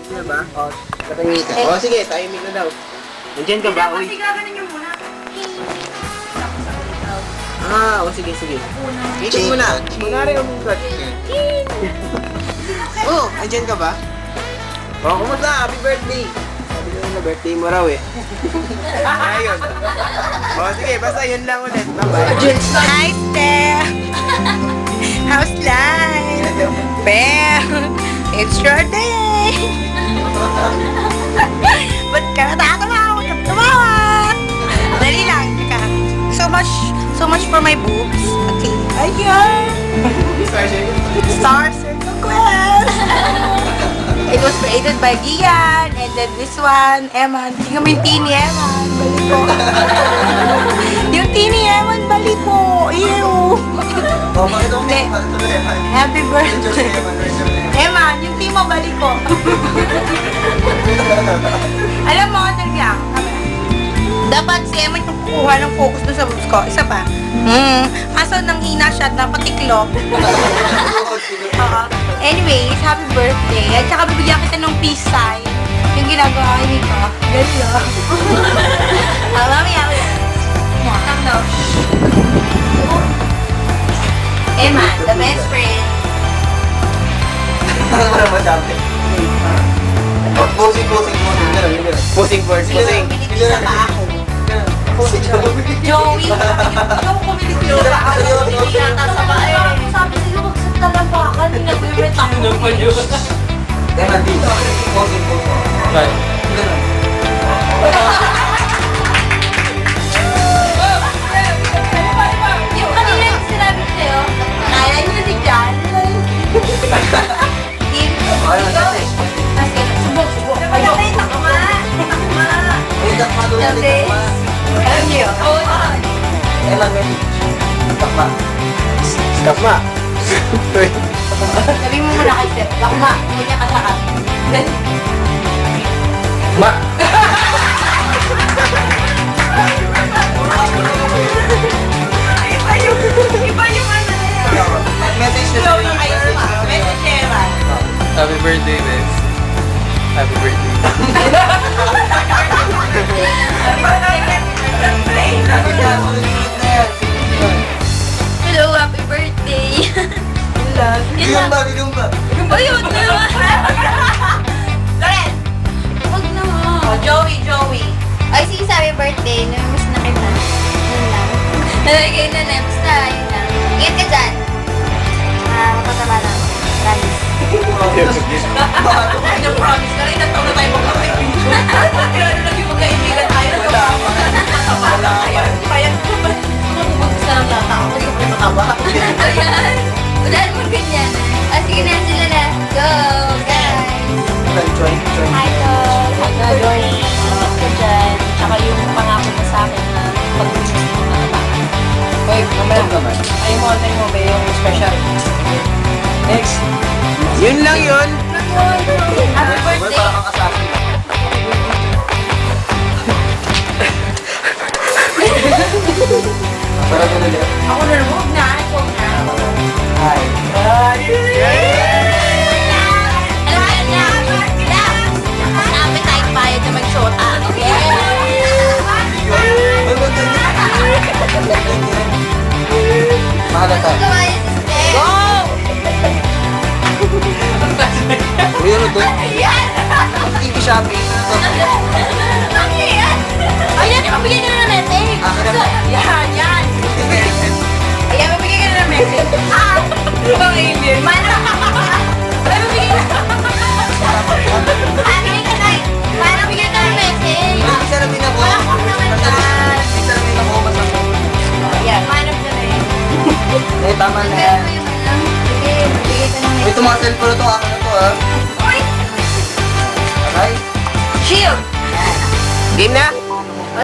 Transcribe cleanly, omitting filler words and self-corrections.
Ano ba? O, katangita. O, sige, timing na daw. Nandiyan ka ba? Uy. Kasi gaganin nyo muna. Ah, o sige, sige. Meeting mo na. Kunwari umugat. Oh, nandiyan ka ba? O, kumusta? Happy birthday! Sabi ko na birthday mo raw eh. Ayun. O, sige, basta yun lang ulit. Bye-bye. Hi, Steph! How's life? Bam! It's your day! Ba't ka natatawa? Huwag kang tumawa! Dali lang, teka. So much for my boobs. Okay. Ayan! Star Circle Quest! It was created by Gian, and then this one, Eman. Tingnan mo yung teeny Eman. Balik ko. Yung teeny Eman, balik ko. Ew! Hindi. Happy birthday. Eman, yung team mo, balik ko. Alam mo, talaga. Dapat si Eman yung kukuha ng focus doon sa boobs ko. Isa pa. Kaso nang hina siya, napatiklop. Anyways, happy birthday. At saka bibigyan kita ng peace sign. Yung ginagawa ni ko. Ganda. Mamaya. Come down. Eman, the best friend. Ano mo naman sabi? Posing. Posing first, posing. Binigay sa paa ko. Joey, yung kumilig yung paa ko. Hindi yata sa paa eh. Sabi sa'yo, magsat ka lang baka. Nag-rent ako. Kaya dito. Posing. Right. Yung kanina yung sinabi ko sa'yo, kaya nyo ni Jan. Subok. Ay, takma. Alam niyo yun? Oo. Takma. Sabi mo muna kay Seth, takma. Hindi niya kasakap. Ma. Iba yung ano na yan. Message na Slow yung ayos pa. Message na yan. Happy birthday, Liz. Happy birthday. Hello, happy birthday. Yun lang. Bigong ba? Ayun na. Loren! Huwag na. Oh, Joey. Ay, sige, sabi birthday. Namimiss na kita. Yun lang. Nalagay na na. Basta, yun lang. Ingat ka dyan. Mapatama lang. Promise. Ano promise? Kanina taon na tayo magkakaibigan. Ano lagi magkaibigan tayo? Kaya ko ba? Mag-gusto lang lang ako. Hindi ko pa matawa. Ayan. Unahan mo ganyan. Sige na, sila na. Go, guys. Join. Hi, Tol. Joy. Ingat ka dyan. Tsaka yung pangako mo sa akin na pag-usis mo na tataan. Hoy, mamaya. naman. Ayun mo ba yung special? Next. Yun lang yun. Happy birthday. Para ko na lang. Ako na lang. Huwag na. Huwag na. Hi. Appetite bayad na mag-shota. Mahalata. Go! Uy, ano to? Ayan! Tiki shopping. Ayan, mabigyan ka na ng message. Yan. Ayan, mabigyan ka na ng message. Ang alien. Mana? Ay, mabigyan ka. Bigyan ka na. Mana, bigyan ka ng message. Isa na din ako. Wala kong naman dyan. Isa na din ako. Ayan, mana ka na eh. Eh, tama na yan. Sige, mabigyan ka ng Uy, message. tumakasal ko na to. Ako na to, ha? Uy! Aray. Shield! Game na?